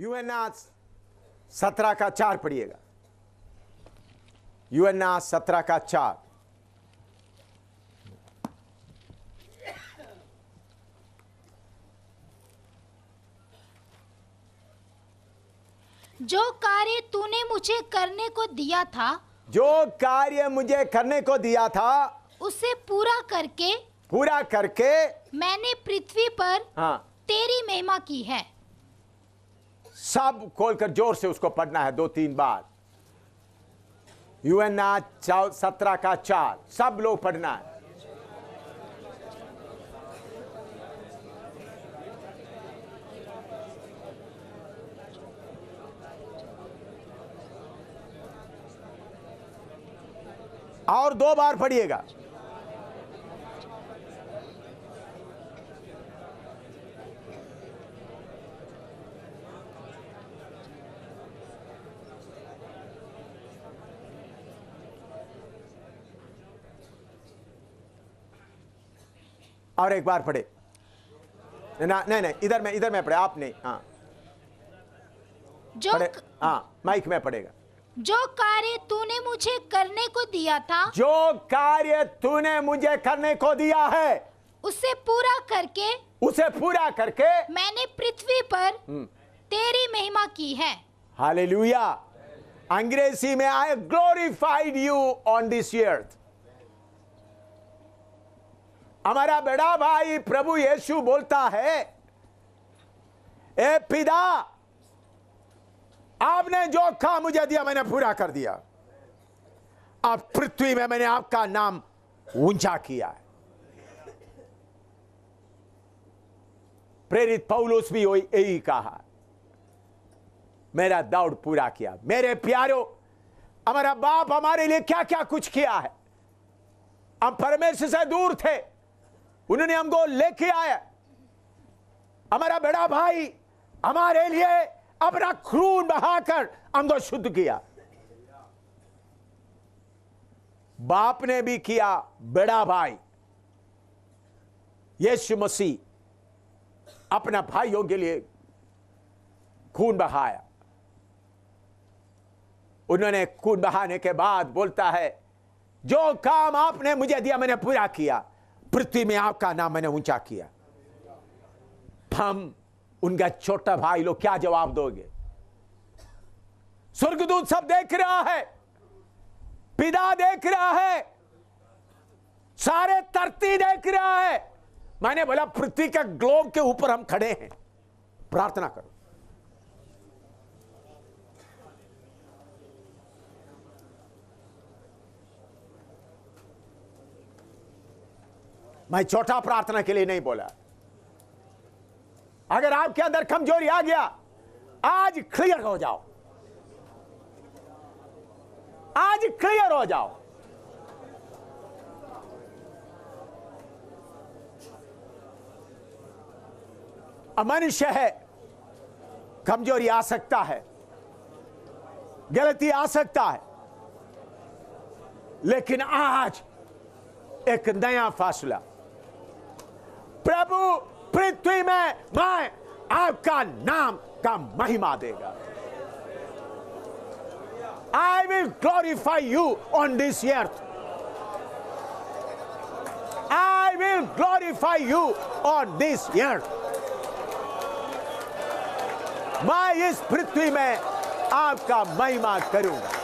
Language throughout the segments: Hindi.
यूहन्ना 17:4 पढ़िएगा। यूहन्ना 17:4। जो कार्य तूने मुझे करने को दिया था, जो कार्य मुझे करने को दिया था उसे पूरा करके मैंने पृथ्वी पर हाँ, तेरी महिमा की है। सब खोलकर जोर से उसको पढ़ना है 2-3 बार। यूहन्ना 17:4 सब लोग पढ़ना है। और 2 बार पढ़िएगा। और एक बार पढ़े ना, नहीं इधर में पढ़े, आप नहीं। हाँ जो पढ़े, हाँ माइक में पढ़ेगा। जो कार्य तूने मुझे करने को दिया था, जो कार्य तूने मुझे करने को दिया है उसे पूरा करके मैंने पृथ्वी पर तेरी महिमा की है। हालेलुया। अंग्रेजी में I glorified you on this earth. हमारा बड़ा भाई प्रभु यीशु बोलता है, ए पिता, आपने जो कहा मुझे दिया मैंने पूरा कर दिया। अब पृथ्वी में मैंने आपका नाम ऊंचा किया है। प्रेरित पौलुस भी यही कहा, मेरा दौड़ पूरा किया। मेरे प्यारों, हमारा बाप हमारे लिए क्या क्या कुछ किया है। हम परमेश्वर से दूर थे, उन्होंने हमको लेके आया। हमारा बड़ा भाई हमारे लिए अपना खून बहाकर हमको शुद्ध किया। बाप ने भी किया, बड़ा भाई यीशु मसीह अपना भाइयों के लिए खून बहाया। उन्होंने खून बहाने के बाद बोलता है, जो काम आपने मुझे दिया मैंने पूरा किया, पृथ्वी में आपका नाम मैंने ऊंचा किया। हम उनका छोटा भाई लोग क्या जवाब दोगे? स्वर्गदूत सब देख रहा है, पिता देख रहा है, सारे धरती देख रहा है। मैंने बोला पृथ्वी के ग्लोब के ऊपर हम खड़े हैं, प्रार्थना करो। मैं छोटा प्रार्थना के लिए नहीं बोला। अगर आपके अंदर कमजोरी आ गया, आज क्लियर हो जाओ, आज क्लियर हो जाओ। मनुष्य है, कमजोरी आ सकता है, गलती आ सकता है, लेकिन आज एक नया फैसला, प्रभु पृथ्वी में मैं आपका नाम का महिमा देगा। I will glorify you on this earth. I will glorify you on this earth. मैं इस पृथ्वी में आपका महिमा करूंगा।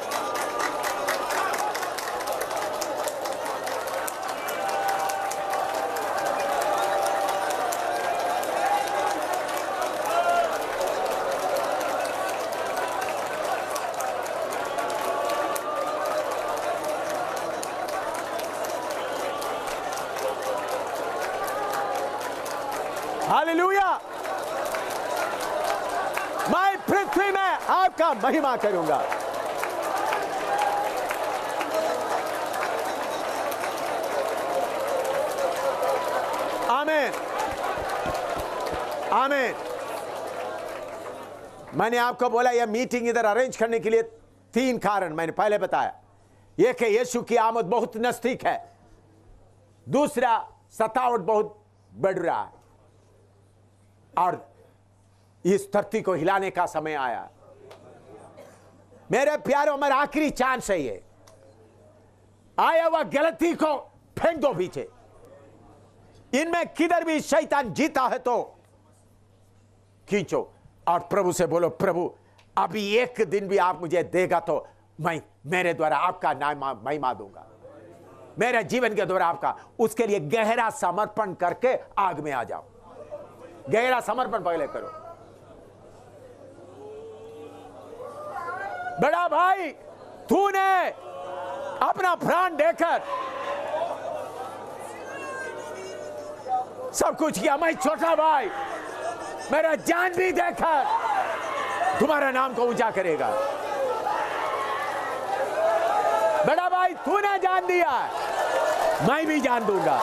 हालेलुया। मैं पृथ्वी में आपका महिमा करूंगा। आमीन, आमीन। मैंने आपको बोला यह मीटिंग इधर अरेंज करने के लिए 3 कारण मैंने पहले बताया। एक है यीशु की आमद बहुत नजदीक है, दूसरा सतावट बहुत बढ़ रहा है, और इस धरती को हिलाने का समय आया। मेरे प्यारों, मेरा आखिरी चांस है ये। आया हुआ गलती को फेंक दो पीछे। इनमें किधर भी शैतान जीता है तो खींचो और प्रभु से बोलो, प्रभु अभी एक दिन भी आप मुझे देगा तो मैं मेरे द्वारा आपका नाम महिमा दूंगा, मेरे जीवन के द्वारा आपका। उसके लिए गहरा समर्पण करके आग में आ जाओ। गहरा समर्पण पहले करो। बड़ा भाई, तूने अपना प्राण देकर सब कुछ किया। मैं छोटा भाई, मेरा जान भी देकर तुम्हारा नाम को ऊंचा करेगा। बड़ा भाई, तूने जान दिया, मैं भी जान दूंगा।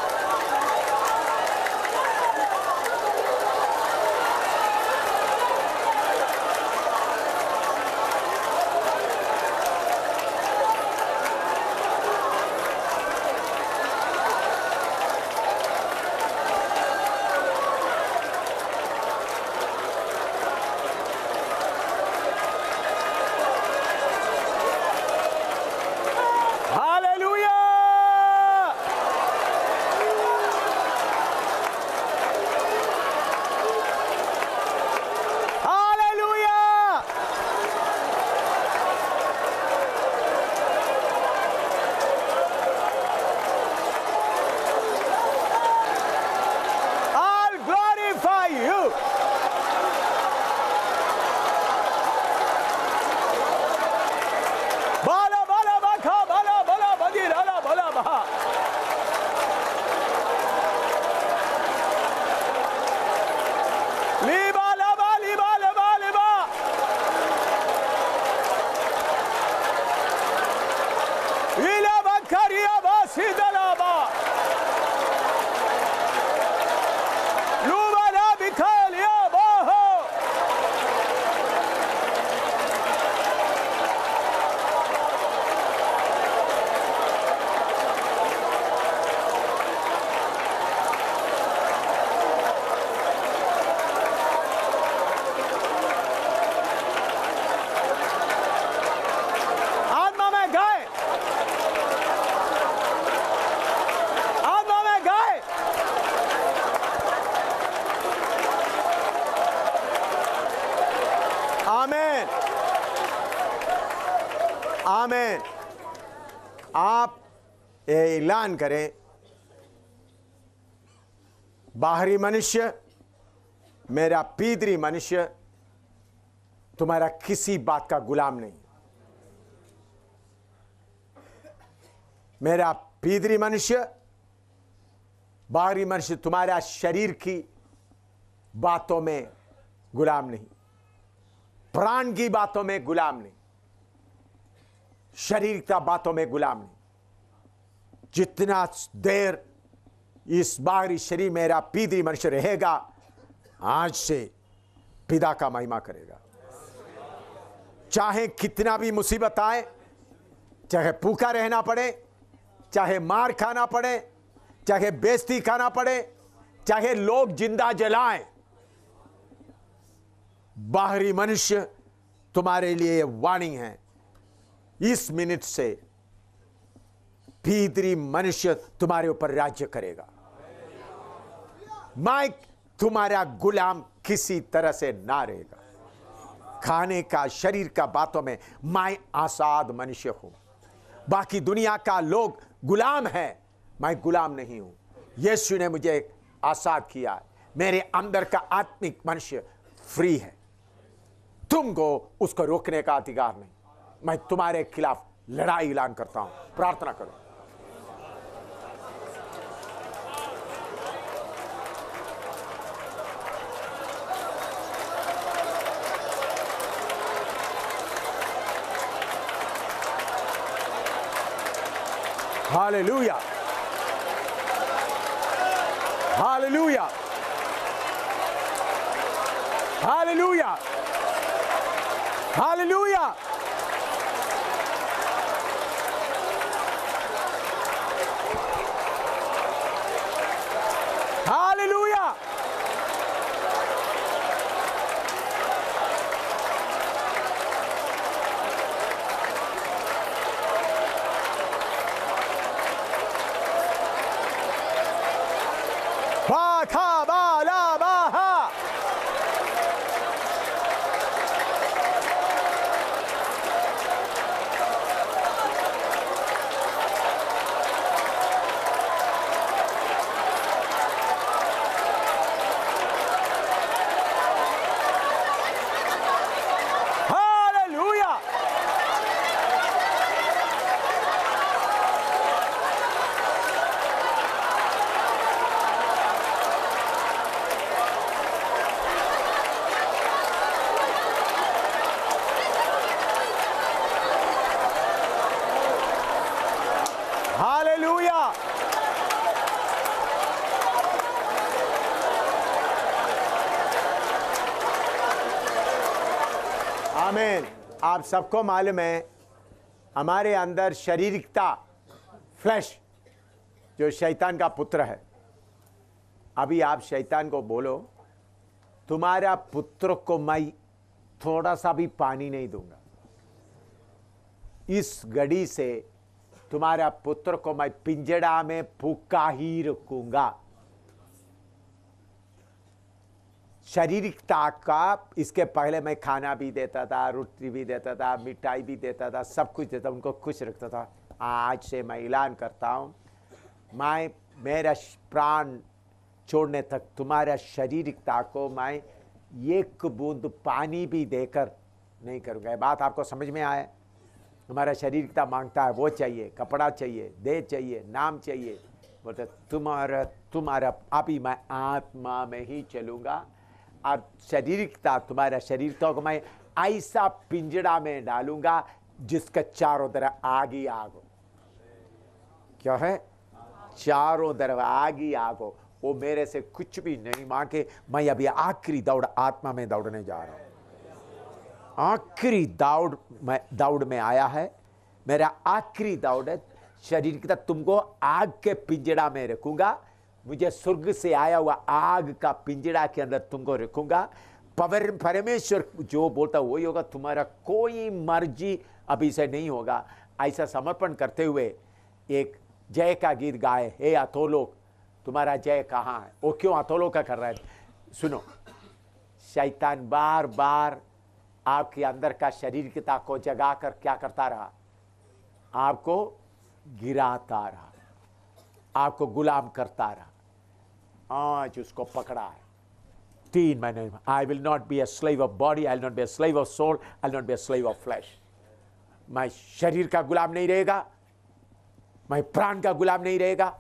आमेन, आमेन। आप ऐलान करें, बाहरी मनुष्य, मेरा भीतरी मनुष्य तुम्हारा किसी बात का गुलाम नहीं। मेरा भीतरी मनुष्य, बाहरी मनुष्य तुम्हारा शरीर की बातों में गुलाम नहीं, प्राण की बातों में गुलाम नहीं, शरीर का बातों में गुलाम नहीं। जितना देर इस बाहरी शरीर मेरा भीतरी मनुष्य रहेगा, आज से पिता का महिमा करेगा। चाहे कितना भी मुसीबत आए, चाहे भूखा रहना पड़े, चाहे मार खाना पड़े, चाहे बेइज्जती खाना पड़े, चाहे लोग जिंदा जलाएं, बाहरी मनुष्य तुम्हारे लिए वाणी है। इस मिनट से भीतरी मनुष्य तुम्हारे ऊपर राज्य करेगा। मैं तुम्हारा गुलाम किसी तरह से ना रहेगा। खाने का, शरीर का बातों में मैं आजाद मनुष्य हूं। बाकी दुनिया का लोग गुलाम है, मैं गुलाम नहीं हूं। यीशु ने मुझे आजाद किया। मेरे अंदर का आत्मिक मनुष्य फ्री है। तुमको उसको रोकने का अधिकार नहीं। मैं तुम्हारे खिलाफ लड़ाई ऐलान करता हूं। प्रार्थना करो। Hallelujah, hallelujah, hallelujah, hallelujah. Hallelujah, hallelujah. आमीन। आप सबको मालूम है हमारे अंदर शारीरिकता, फ्लैश, जो शैतान का पुत्र है। अभी आप शैतान को बोलो, तुम्हारा पुत्र को मैं थोड़ा सा भी पानी नहीं दूंगा, इस घड़ी से तुम्हारा पुत्र को मैं पिंजड़ा में फूका ही रखूंगा। शारीरिकता का, इसके पहले मैं खाना भी देता था, रोटी भी देता था, मिठाई भी देता था, सब कुछ देता, उनको खुश रखता था। आज से मैं ऐलान करता हूं, मैं मेरा प्राण छोड़ने तक तुम्हारा शारीरिकता को मैं एक बूंद पानी भी देकर नहीं करूंगा। ये बात आपको समझ में आए? हमारा शारीरिकता मांगता है, वो चाहिए, कपड़ा चाहिए, देह चाहिए, नाम चाहिए। बोलते तुम्हारा अभी मैं आत्मा में ही चलूंगा और शारीरिकता, तुम्हारा शारीरिकता को मैं ऐसा पिंजड़ा में डालूंगा जिसका चारों तरफ आग ही आग हो। क्या है? चारों तरफ आग ही आग हो। वो मेरे से कुछ भी नहीं मांगे। मैं अभी आखिरी दौड़ आत्मा में दौड़ने जा रहा हूं। आखिरी दौड़ में आया है, मेरा आखिरी दौड़ है। शरीर की तरह तुमको आग के पिंजड़ा में रखूंगा। मुझे स्वर्ग से आया हुआ आग का पिंजड़ा के अंदर तुमको रखूंगा। परमेश्वर जो बोलता वही होगा, तुम्हारा कोई मर्जी अभी से नहीं होगा। ऐसा समर्पण करते हुए एक जय का गीत गाए, हे अधोलोक तुम्हारा जय कहाँ है। वो क्यों अधोलोक का कर रहा है? सुनो, शैतान बार बार आपके अंदर का शारीरिकता को जगाकर क्या करता रहा? आपको गिराता रहा, आपको गुलाम करता रहा। आज उसको पकड़ा है 3 महीने में। I will not be a slave of body, I will not be a slave of soul, I will not be a slave of flesh. मैं शरीर का गुलाम नहीं रहेगा, मैं प्राण का गुलाम नहीं रहेगा,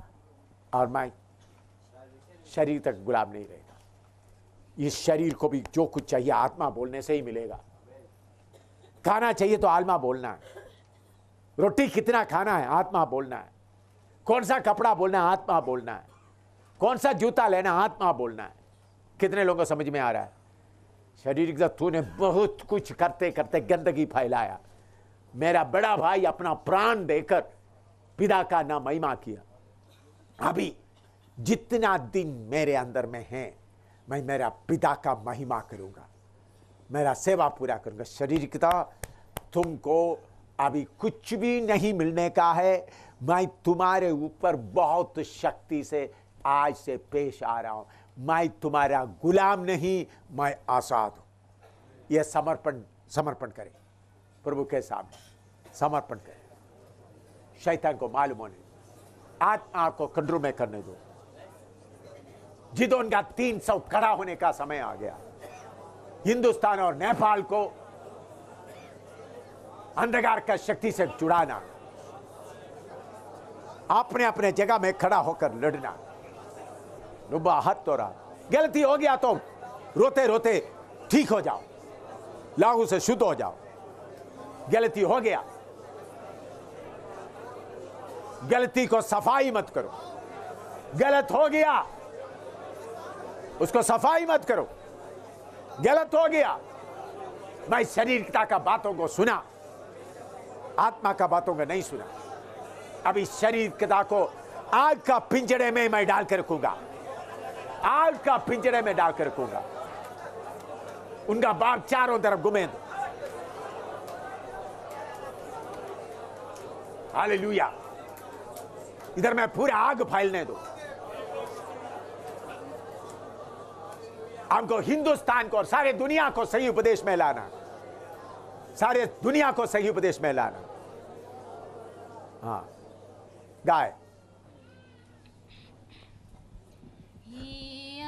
और मैं शरीर तक गुलाम नहीं रहेगा। इस शरीर को भी जो कुछ चाहिए आत्मा बोलने से ही मिलेगा। खाना चाहिए तो आत्मा बोलना है। रोटी कितना खाना है, आत्मा बोलना है। कौन सा कपड़ा बोलना है, आत्मा बोलना है। कौन सा जूता लेना, आत्मा बोलना है। कितने लोगों को समझ में आ रहा है? शरीर का तूने बहुत कुछ करते करते गंदगी फैलाया। मेरा बड़ा भाई अपना प्राण देकर पिता का नाम महिमा किया। अभी जितना दिन मेरे अंदर में है, मैं मेरा पिता का महिमा करूंगा, मेरा सेवा पूरा करूंगा। शारीरिकता तुमको अभी कुछ भी नहीं मिलने का है। मैं तुम्हारे ऊपर बहुत शक्ति से आज से पेश आ रहा हूं। मैं तुम्हारा गुलाम नहीं, मैं आजाद हूं। यह समर्पण करें प्रभु के सामने, समर्पण करें। शैतान को मालूम होने, आत्मा को कंट्रोल में करने दो। जिदोन का 300 खड़ा होने का समय आ गया। हिंदुस्तान और नेपाल को अंधकार का शक्ति से जुड़ाना, अपने अपने जगह में खड़ा होकर लड़ना। रुबा हाथ तो रहा, गलती हो गया तो रोते रोते ठीक हो जाओ, लागू से शुद्ध हो जाओ। गलती हो गया, गलती को सफाई मत करो। गलत हो गया, उसको सफाई मत करो। गलत हो गया, मैं शारीरिकता का बातों को सुना, आत्मा का बातों को नहीं सुना। अभी शारीरिकता को आग का पिंजड़े में मैं डाल कर रखूंगा, आग का पिंजड़े में डाल कर रखूंगा। उनका बाप चारों तरफ घुमे दो। हालेलुया। इधर मैं पूरा आग फैलने दो। हमको हिंदुस्तान को और सारे दुनिया को सही उपदेश में लाना, सारे दुनिया को सही उपदेश में लाना। हाँ, गाय।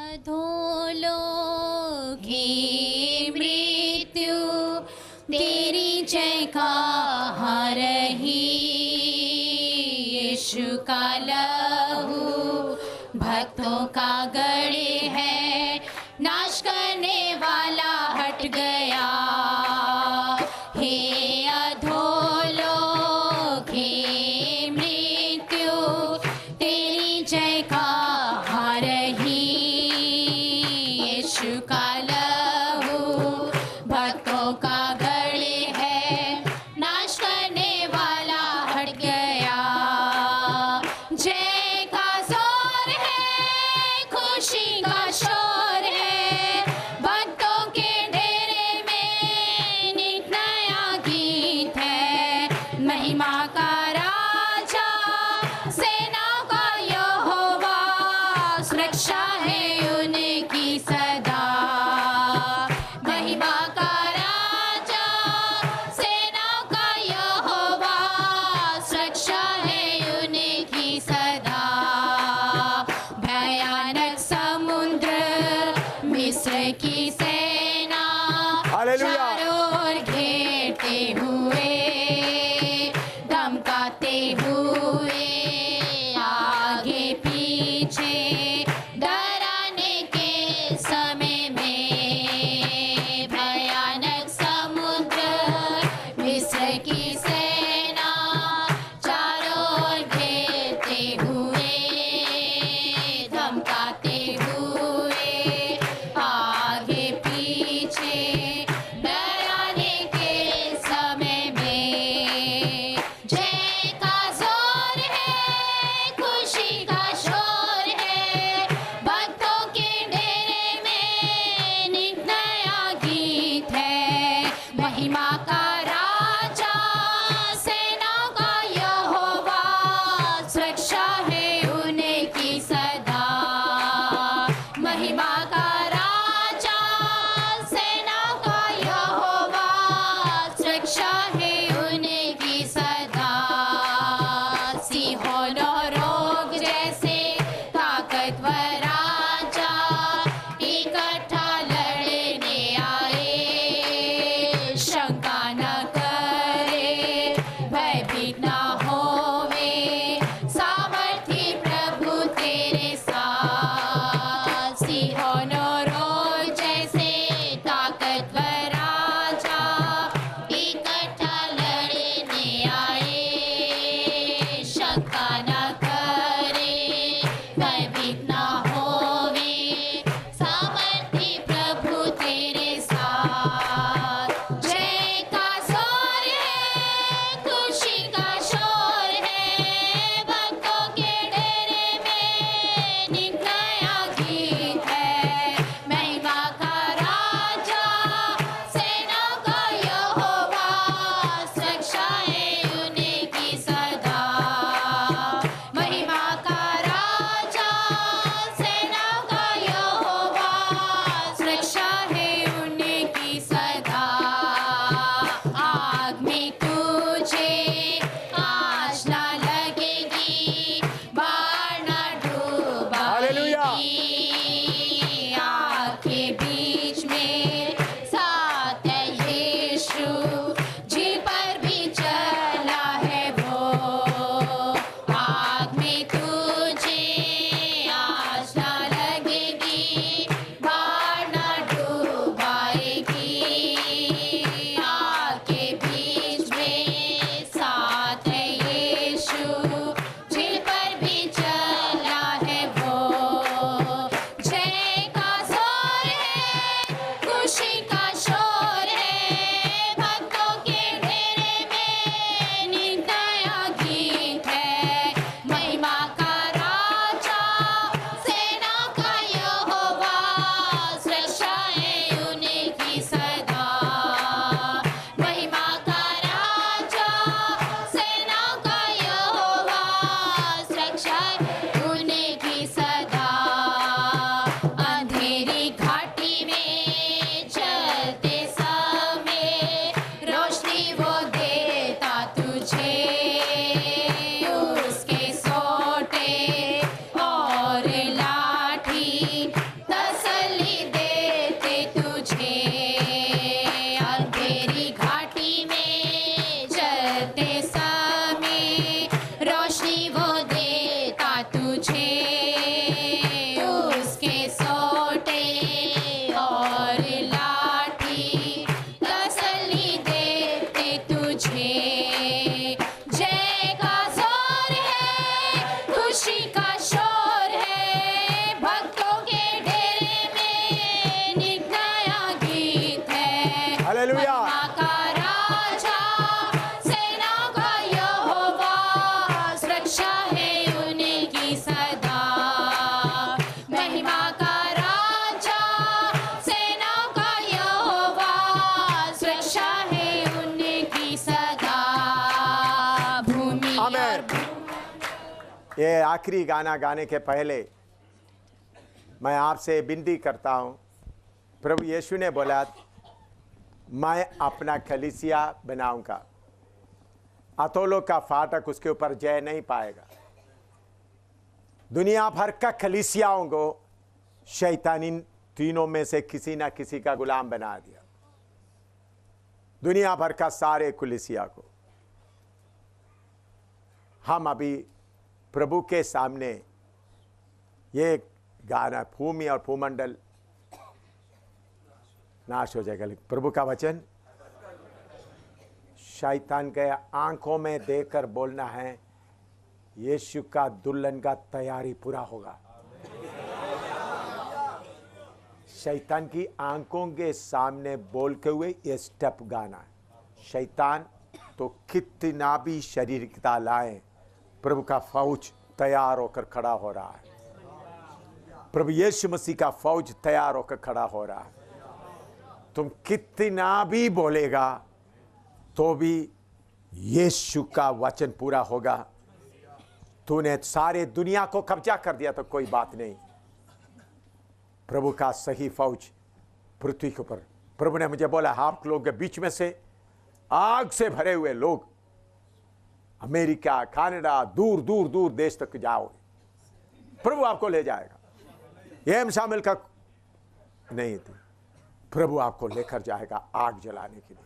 अधोलोक की मृत्यु तेरी जय कहाँ रही। यीशु का लहू भक्तों का गढ़ है, नाश करने वाला हट गया। हे अधोलोक की मृत्यु जय का जोर है, खुशी का शोर है, भक्तों के डेरे में एक नया गीत है। महिमा का राजा, सेना का यहोवा, सुरक्षा है उनकी सदा। महिमा का राजा, सेना का यहोवा, सुरक्षा है उनकी सदा। भयानक समुद्र, मिस्र की सेना, हालेलुया। चारों ओर घेरते हुए, धमकाते हुए, आगे पीछे डराने के समय में। भयानक समुद्र, मिस्र की सेना, चारों ओर घेरते हुए, धमकाते हुए, आगे पीछे डराने के समय में। जय का जोर है, खुशी का शोर है, भक्तों के डेरे में एक नया गीत है। महिमा का राजा, सेना का यहोवा, सुरक्षा है उनकी सदा। महिमा का राजा, सेना का यहोवा, सुरक्षा है उनकी सदा। सिंहों और रोग जैसे ताकतवर राजा, इकट्ठा लड़ने आए। शंका न करे, भयभीत न होवे, सामर्थी प्रभु तेरे साथ। सिंहों और रोग जैसे ताकतवर राजा, इकट्ठा लड़ने आए। शंका न करे, भयभीत न होवे, सामर्थी प्रभु तेरे साथ। जय का जोर है, खुशी का शोर है, भक्तों के डेरे में एक नया गीत है। महिमा का राजा, सेना का यहोवा, सुरक्षा है उनकी सदा। महिमा का राजा, सेना का यहोवा, सुरक्षा है उनकी सदा। आग में तुझे आँच ना लगेगी, बाढ़ ना हालेलुया। डूबाएगी। आग के बीच में साथ है यीशु, जी पर भी चला है वो। आग में तुझे आँच ना लगेगी, बाढ़ ना डूबाएगी। आग के बीच में साथ है यीशु, जिन पर भी चला है वो। जय का जोर है, खुशी का शोर है, भक्तों के डेरे में एक नया गीत है। महिमा का राजा, सेना का यहोवा, सुरक्षा है उनकी सदा। महिमा का राजा, सेना का यहोवा, सुरक्षा है ये आखिरी गाना गाने के पहले मैं आपसे विनती करता हूं। प्रभु यीशु ने बोला मैं अपना कलीसिया बनाऊंगा, अतोलों का फाटक उसके ऊपर जय नहीं पाएगा। दुनिया भर का कलीसियाओं को शैतानी तीनों में से किसी ना किसी का गुलाम बना दिया। दुनिया भर का सारे कलीसिया को हम अभी प्रभु के सामने ये गाना भूमि और भूमंडल नाश हो जाएगा, प्रभु का वचन शैतान के आंखों में देखकर बोलना है यीशु का दुल्हन का तैयारी पूरा होगा। शैतान की आंखों के सामने बोलते हुए ये स्टेप गाना है। शैतान तो कितना भी शरीरिकता लाए, प्रभु का फौज तैयार होकर खड़ा हो रहा है। प्रभु यीशु मसीह का फौज तैयार होकर खड़ा हो रहा है। तुम कितना भी बोलेगा तो भी यीशु का वचन पूरा होगा। तूने सारे दुनिया को कब्जा कर दिया तो कोई बात नहीं, प्रभु का सही फौज पृथ्वी के ऊपर। प्रभु ने मुझे बोला आप लोगों के बीच में से आग से भरे हुए लोग अमेरिका, कनाडा, दूर दूर दूर देश तक जाओगे, प्रभु आपको ले जाएगा। एम शामिल का नहीं थी, प्रभु आपको लेकर जाएगा आग जलाने के लिए।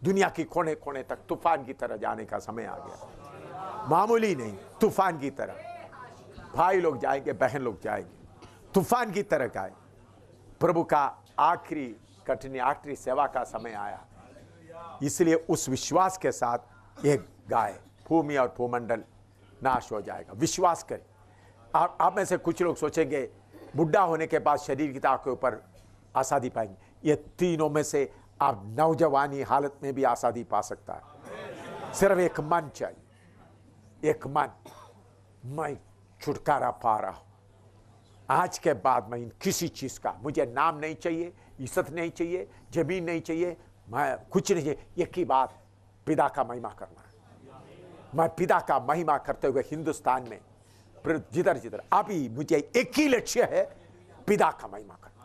दुनिया की कोने कोने तक तूफान की तरह जाने का समय आ गया। मामूली नहीं, तूफान की तरह भाई लोग जाएंगे, बहन लोग जाएंगे, तूफान की तरह गाए। प्रभु का आखिरी कठिन आखिरी सेवा का समय आया, इसलिए उस विश्वास के साथ एक गाय भूमि और भूमंडल नाश हो जाएगा। विश्वास करें। आप में से कुछ लोग सोचेंगे बुढ़ा होने के बाद शरीर की ताकत के ऊपर आज़ादी पाएंगे। ये तीनों में से आप नौजवानी हालत में भी आज़ादी पा सकता है। सिर्फ एक मन चाहिए, एक मन। मैं छुटकारा पा रहा हूं, आज के बाद मैं किसी चीज का, मुझे नाम नहीं चाहिए, इज्जत नहीं चाहिए, जमीन नहीं चाहिए, मैं कुछ नहीं चाहिए। एक ही बात, पिता का महिमा करना है। मैं पिता का महिमा करते हुए हिंदुस्तान में जिधर जिधर अभी मुझे एक ही लक्ष्य है, पिता का महिमा करना,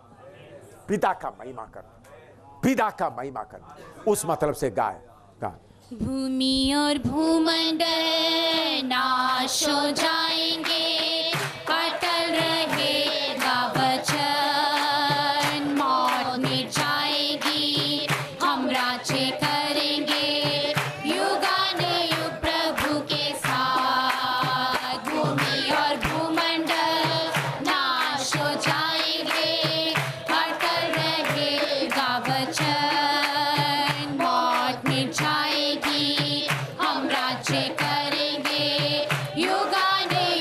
पिता का महिमा करना, पिता का महिमा करना। उस मतलब से गाय भूमि और भूमंडल नाश हो जाएंगे, अटल रहेगा वचन, मौत मिट जाएगी, हम राज्य करेंगे युगानुयुग प्रभु के साथ। भूमि और भूमंडल नाश हो जाएंगे, अटल रहेगा वचन, मौत मिट जाएगी, हम राज्य करेंगे युगानुयुग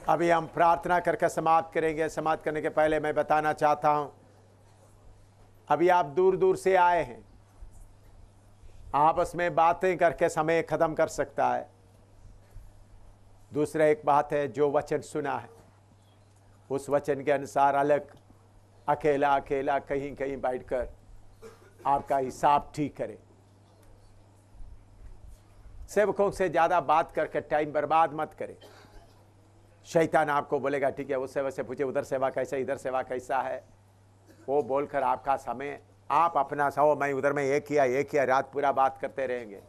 अभी हम प्रार्थना करके समाप्त करेंगे। समाप्त करने के पहले मैं बताना चाहता हूं, अभी आप दूर दूर से आए हैं, आपस में बातें करके समय खत्म कर सकता है। दूसरा एक बात है, जो वचन सुना है उस वचन के अनुसार अलग अकेला अकेला कहीं कहीं बैठकर आपका हिसाब ठीक करें। सेवकों से ज्यादा बात करके टाइम बर्बाद मत करें। शैतान आपको बोलेगा ठीक है, उस सेवा से पूछे उधर सेवा कैसा, इधर सेवा कैसा है, वो बोलकर आपका समय आप अपना सो मैं उधर में ये किया रात पूरा बात करते रहेंगे।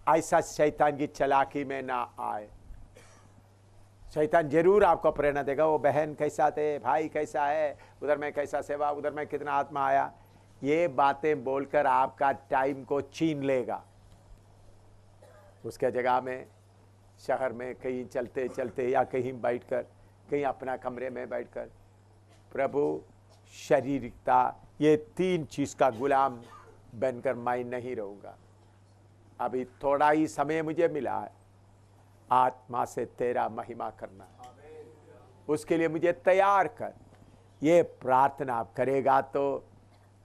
ऐसा शैतान की चालाकी में ना आए। शैतान जरूर आपको प्रेरणा देगा, वो बहन कैसा थे, भाई कैसा है, उधर में कैसा सेवा, उधर में कितना आत्मा आया, ये बातें बोलकर आपका टाइम को छीन लेगा। उसके जगह में शहर में कहीं चलते चलते या कहीं बैठकर, कहीं अपना कमरे में बैठकर प्रभु शारीरिकता, ये 3 चीज़ का गुलाम बनकर मैं नहीं रहूँगा। अभी थोड़ा ही समय मुझे मिला है, आत्मा से तेरा महिमा करना, उसके लिए मुझे तैयार कर। ये प्रार्थना आप करेगा तो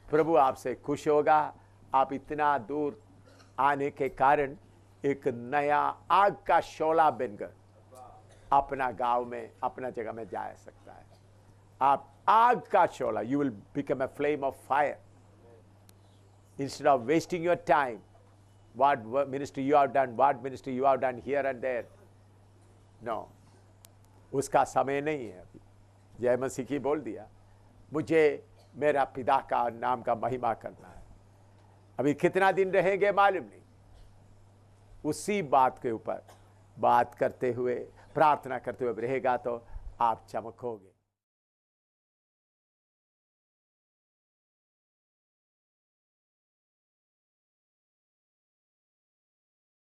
प्रभु आपसे खुश होगा। आप इतना दूर आने के कारण एक नया आग का शोला बनकर अपना गांव में, अपना जगह में जा सकता है। आप आग का शोला, you will become a flame of fire. Instead of wasting your time, what ministry you have done, what ministry you have done here and there. No, उसका समय नहीं है अभी। जय मसीह की बोल दिया, मुझे मेरा पिता का नाम का महिमा करना है। अभी कितना दिन रहेंगे मालूम नहीं। उसी बात के ऊपर बात करते हुए, प्रार्थना करते हुए रहेगा तो आप चमकोगे।